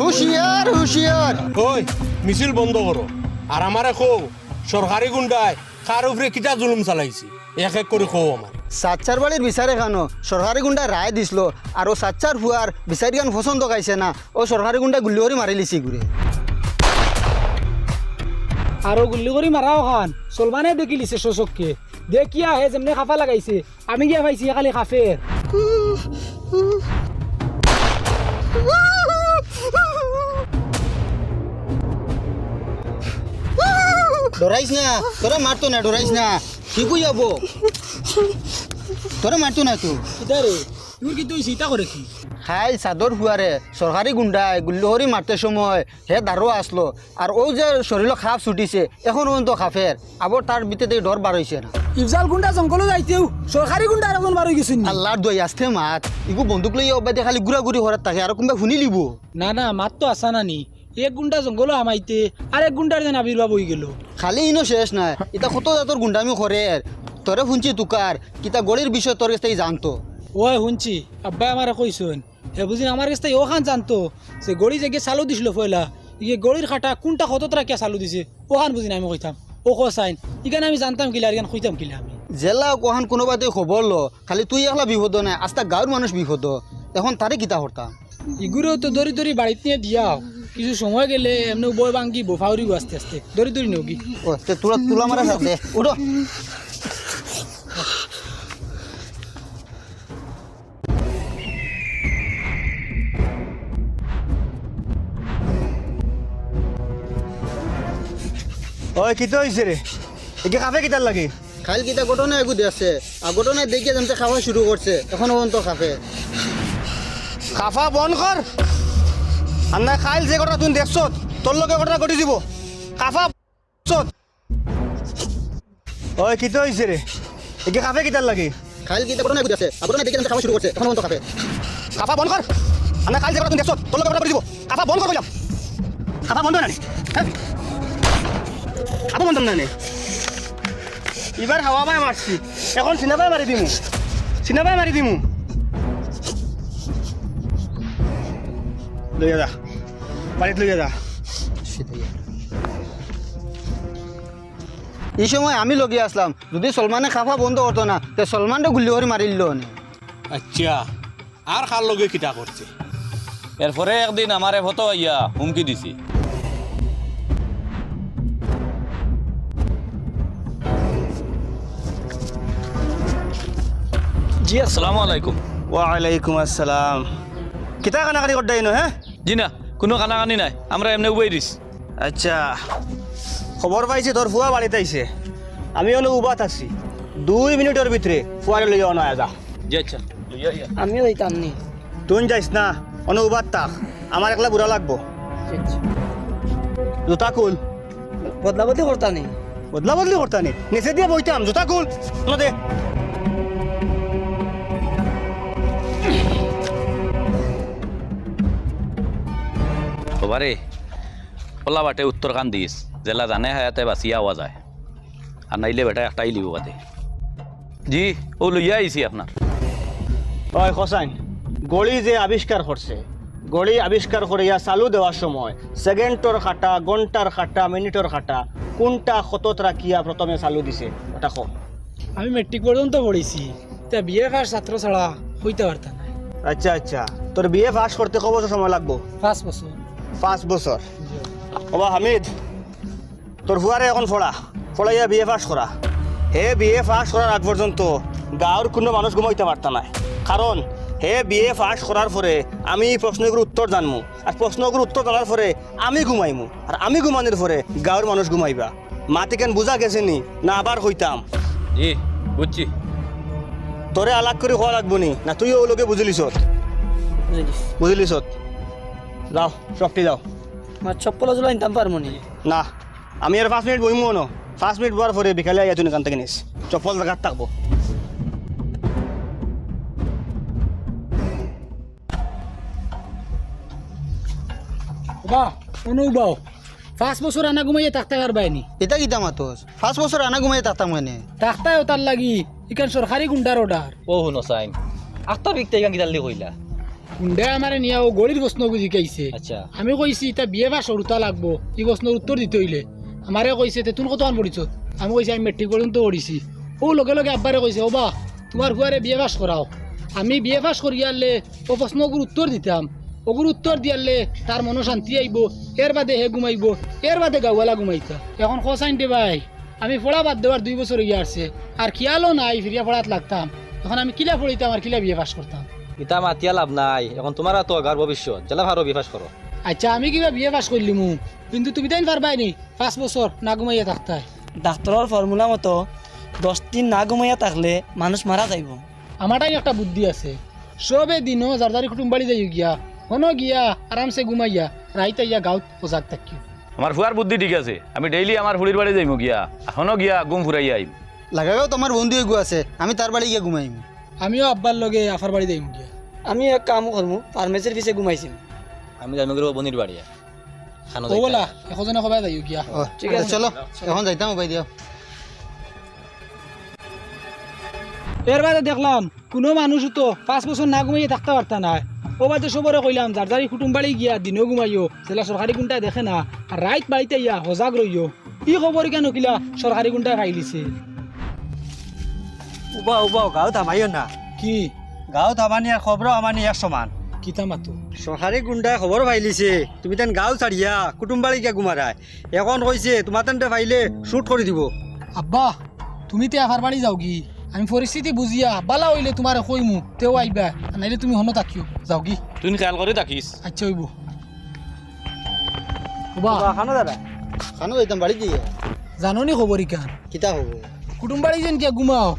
হুঁশিয়ার হুঁশিয়ার। ওই মিছিল বন্ধ করো আর আমারে কো সরকারি গুন্ডায় কার উপরে কিটা জুলুম চালাইছি এক এক করে কো আমার। সাচ্চার বাড়ির বিচারে খানো সরকারি গুন্ডা রায় দিছিল আর ও সাচ্চার ফুয়ার বিচারি গান পছন্দ খাইছে না, ও সরকারি গুন্ডা গুলি করে মারি লিছি ঘুরে। আরো গুল্লি করে মারাও খান সলমানে দেখি লিছে শোষককে দেখিয়া হে যেমনি খাফা লাগাইছে আমি গিয়া পাইছি খালি খাফের। ডরাইস না, তোরা মারতো না, ডরাইস না, ঠিক হয়ে যাবো, তোরা মারতো না তো। কিদারে তুই কিন্তু চিন্তা করে কি খাইল চাদর ফুয়ারে সরকারি গুন্ডায় গুল্লি মারতে সময় হে দারো আসলো আর ও যে শরীর খাপ ছুটিছে এখন পর্যন্ত খাফের আবার তার ভিতরে ডর বার হয়েছে না। ইফজাল গুন্ডা জঙ্গলে যাইতেও সরকারি গুন্ডা এখন বার হয়ে গেছেন। আল্লাহর দই আসতে মাত ইগু বন্দুক লইয়া অবাদে খালি ঘুরাঘুরি হরাত থাকে আর কোনবা শুনি লিব না না মাত তো আসা নানি এক গুন্ডা জঙ্গল আমাইতে আর এক গুন্ডার যেন আবির্ভাব হয়ে গেল। খালি ইনো শেষ নাই এটা কত জাতর গুন্ডামি করে তোরে শুনছি তুকার কিতা গড়ির বিষয় তোর কাছে জানতো। ওই শুনছি আব্বাই আমার কইসন হে বুঝি আমার কাছে ও খান জানতো সে গড়ি যে চালু দিছিল পয়লা ইয়ে গড়ির খাটা কোনটা কত রাখিয়া চালু দিছে ও খান বুঝি না আমি কইতাম ও কসাইন ইখানে আমি জানতাম কিলা আর ইখান কইতাম কিলা আমি জেলা কোহান কোনোবাতে খবর লো খালি তুই একলা বিপদ নাই আস্তা গাঁর মানুষ বিপদ এখন তারে কিতা হরতাম। ইগুরেও তো দড়ি দড়ি বাড়িতে নিয়ে দিয়াও কিছু সময় গেলে এমনি বই ভাঙ্গি বোফাউরিব আস্তে আস্তে দড়ি দড়ি নেওগি। ও তোরা তুলা মারা দে উঠো। ওই কিতো হইছে রে একে কাফে কিতার লাগে খাইল কিতা ঘটনা এগু দেখছে আর ঘটনায় দেখিয়ে যেমন খাওয়া শুরু করছে এখন পর্যন্ত খাফে। কাফা বন্ধ কর আর না খাইল যে ঘটনা তুই দেখছ তোর লগে ঘটনা ঘটি দিব কাফা ওই কিতো হইছে রে একে কাফে কিতার লাগে খাইল কিতা ঘটনা এগু দেখছে আর ঘটনায় দেখিয়ে যেমন খাওয়া শুরু করছে এখন পর্যন্ত খাফে। কাফা বন্ধ কর আর না খাইল যে ঘটনা তুই দেখছ তোর লগে ঘটনা ঘটি দিব কাফা বন্ধ কর বললাম কাফা বন্ধ না কাফা বন্ধ না এবার হাওয়া পায় মারছি এখন সিনেমায় মারি দিমু সিনেমায় মারি দিমু লইয়া যা বাড়িতে লইয়া যা। এই সময় আমি লগিয়ে আসলাম যদি সলমানে খাফা বন্ধ করতো না তো সলমানটা গুলি করে মারিল। আচ্ছা আর কার লগে কিটা করছে? এরপরে একদিন আমারে ফটো ইয়া হুমকি দিছি জি আসসালামু আলাইকুম। ওয়ালাইকুম আসসালাম কিতা কানাকানি করতে নো হ্যাঁ জি না কোনো কানাকানি নাই আমরা এমনি উবাই দিস। আচ্ছা খবর পাইছি তোর ফুয়া বাড়িতে আইছে আমি অনেক উবাত আছি 2 মিনিটের ভিতরে ফুয়ারে লইয়া অনা যা। জি আচ্ছা আমিও যাইতাম নি। তুই যাইস না অনেক উবাত থাক আমার একলা বুড়া লাগবো জুতা কুল বদলা বদলি করতা নি বদলা বদলি করতানি নিচে দিয়ে বইতাম জুতা কুল দে বাবারে ওলা বাটে উত্তর কান দিস জেলা জানে হায়াতে বাঁচিয়া আওয়া যায় আর নাইলে বেটা একটাই লিব বাদে। জি ও লইয়া আইছি আপনার। ওই হোসাইন গড়ি যে আবিষ্কার করছে গড়ি আবিষ্কার করে ইয়া চালু দেওয়ার সময় সেকেন্ডর খাটা ঘন্টার খাটা মিনিটর খাটা কোনটা কতত রাখিয়া প্রথমে চালু দিছে ওটা কো। আমি মেট্রিক পর্যন্ত পড়েছি তা বিয়ে পাস ছাত্র ছাড়া হইতে পারতাম না। আচ্ছা আচ্ছা তোর বিয়ে পাস করতে কত বছর সময় লাগবো? 5 বছর। 5 বছর। ওবা হামিদ তোর ফুয়ারে এখন ফড়াইয়া বিয়ে পাস করা হে বিয়ে পাস করার আগ পর্যন্ত গাঁর কোনো মানুষ ঘুমাইতে পারতা না কারণ হে বিয়ে পাস করার পরে আমি প্রশ্নগুলোর উত্তর জানমু আর প্রশ্নগুলোর উত্তর জানার পরে আমি ঘুমাইমু আর আমি ঘুমানোর পরে গাঁর মানুষ ঘুমাইবা মাতি কেন বুঝা গেছে নি না আবার হইতাম? জি বুঝছি। তোরে আলাগ করে হওয়া লাগবো নি না তুইও ও লোকে বুঝলিস যাও সবটি যাও আমার চপ্পল জুলাই নিতাম পারবো নি না আমি আর 5 মিনিট বইমু না 5 মিনিট বর পরে বিকালে আইয়া তুই এখান থেকে নিস চপ্পল জায়গার থাকবো। বা অনুবাও 5 বছর আনা ঘুমাইয়ে থাকতে পারবাইনি এটা কিতা মাতোস 5 বছর আনা ঘুমাই থাকতাম মানে থাকতাও তার লাগি ইখান সরকারি গুন্ডার অর্ডার। ও হুনো সাইন আক্তর বিকতে ইগান কিতালি কইলা গুন্ডায় আমার নিয়ে ও গড়ির প্রশ্ন জিকাইছে আচ্ছা আমি কইছি এটা বিয়ে বা সরুতা লাগবো এই প্রশ্নের উত্তর দিতে হইলে আমারে কইছে তে তুমি কত আন পড়িছ আমি কইছি আমি মেট্রিক পর্যন্ত পড়িছি ও লগে লগে আব্বারে কইছে ও বা তোমার হুয়ারে বিয়ে পাস করাও আমি বিয়ে পাস করি আনলে ও প্রশ্নগুর উত্তর দিতাম ওগুর উত্তর দিয়ালে তার মনো শান্তি আইব এর বাদে হে ঘুমাইব এর বাদে গাওয়ালা ঘুমাইতা এখন খোসাইন দে ভাই আমি পড়া বাদ দেওয়ার 2 বছর হয়ে আসছে আর খেয়ালও নাই ফিরিয়া পড়াত লাগতাম এখন আমি কিলা পড়িতাম আর কিলা বিয়ে পাস করতাম ইতা মাতিয়া লাভ নাই এখন তোমার তো আগার ভবিষ্যৎ জেলা ভালো বিকাশ করো আচ্ছা আমি কিবা বিয়ে পাস করলিমু কিন্তু তুমি তাই পারবাই নি 5 বছর না ঘুমাইয়া থাকতাই ডাক্তরের ফর্মুলা মতো 10 দিন না ঘুমাইয়া থাকলে মানুষ মারা যাইব। আমারটাই একটা বুদ্ধি আছে সবে দিনও জারদারি কুটুম বাড়ি যাই গিয়া হনো গিয়া আরামসে ঘুমাইয়া রাইতে ইয়া গাঁত সজাগ থাকি আমার ফুয়ার বুদ্ধি ঠিক আছে আমি ডেইলি আমার ফুলির বাড়ি যাইমু গিয়া এখনো গিয়া গুম ফুরাইয়া আইম লাগাও তোমার বন্ধু এগু আছে আমি তার বাড়ি গিয়ে ঘুমাইম আমিও আব্বার লগে আফার বাড়ি যাই গিয়া আমি এক কাম করমু ফার্মেসির পিছে ঘুমাইছি। আমি জানি গেলে বনির বাড়ি খানো ও বলা এখজনে সবাই যাই গিয়া ও ঠিক আছে চলো এখন যাইতাম উপায় দিও এর বাদে দেখলাম কোনো মানুষ তো 5 বছর না ঘুমাইয়ে থাকতে পারতা না ও বাদে সবরে কইলাম জারদারি কুটুম বাড়ি গিয়া দিনও ঘুমাইও জেলা সরকারি গুন্ডা দেখে না আর রাইত বাড়িতে ইয়া সজাগ রইও ই খবর কেন কিলা সরকারি গুন্ডা খাইলিছে উবা উবা গাঁৱত আমাইও না কি গাঁৱত আমানি আর খবরও আমানি এক সমান কিতা মাতো সরকারি গুন্ডায় খবর পাইলিছে তুমি তেন গাঁও ছাড়িয়া কুটুম বাড়ি গিয়া ঘুমারায় এখন কইছে তোমার তেনতে পাইলে শুট করে দিব। আব্বা তুমি তে আফার বাড়ি যাও কি আমি পরিস্থিতি বুঝিয়া বালা হইলে তোমার কইমু তেও আইবা নাইলে তুমি হনো থাকিও যাও কি তুই খেয়াল করে থাকিস আচ্ছা হইব বাবা খানো দাদা খানো যাইতাম বাড়ি দিয়ে জানো নি খবর ইকান কিতা হবো কুটুম বাড়ি যেন কিয়া ঘুমাও